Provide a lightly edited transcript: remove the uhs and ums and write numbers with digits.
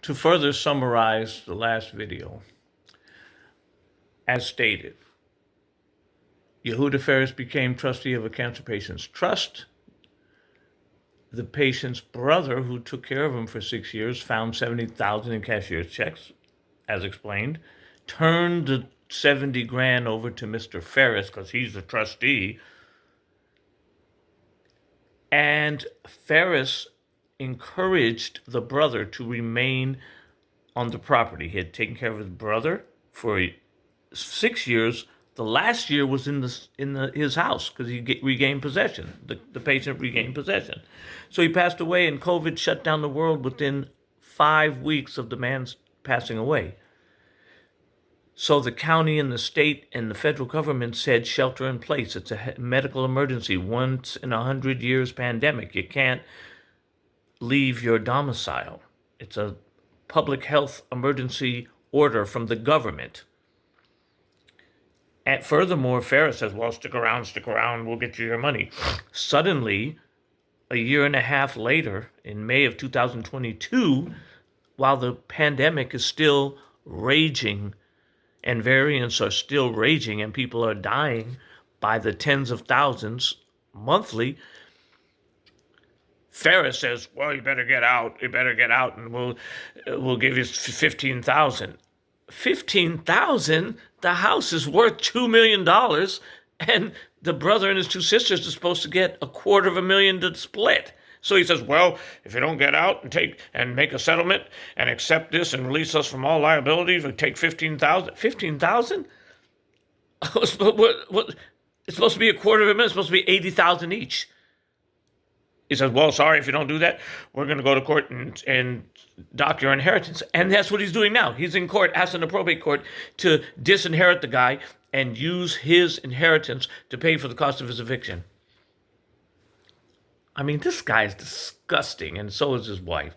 To further summarize the last video, as stated, y.Ferris became trustee of a cancer patient's trust. The patient's brother, who took care of him for 6 years, found $70,000 in cashier's checks, as explained, turned the 70 grand over to Mr. Ferris because he's the trustee. And Ferris encouraged the brother to remain on the property. He had taken care of his brother for 6 years. The last year was in his house because he regained possession. The patient regained possession. So he passed away, and COVID shut down the world within 5 weeks of the man's passing away. So the county and the state and the federal government said shelter in place. It's a medical emergency, once in 100 years pandemic. You can't leave your domicile. It's a public health emergency order from the government. And furthermore, Ferris says, well, stick around, we'll get you your money. Suddenly, a year and a half later, in May of 2022, while the pandemic is still raging and variants are still raging and people are dying by the tens of thousands monthly, Ferris says, well, you better get out, and we'll give you 15,000. 15,000? The house is worth $2 million, and the brother and his two sisters are supposed to get $250,000 to split. So he says, well, if you don't get out and make a settlement and accept this and release us from all liabilities, we take 15,000. 15,000? It's supposed to be $250,000. It's supposed to be 80,000 each. He says, well, sorry, if you don't do that, we're going to go to court and dock your inheritance. And that's what he's doing now. He's in court, asking the probate court to disinherit the guy and use his inheritance to pay for the cost of his eviction. I mean, this guy is disgusting, and so is his wife.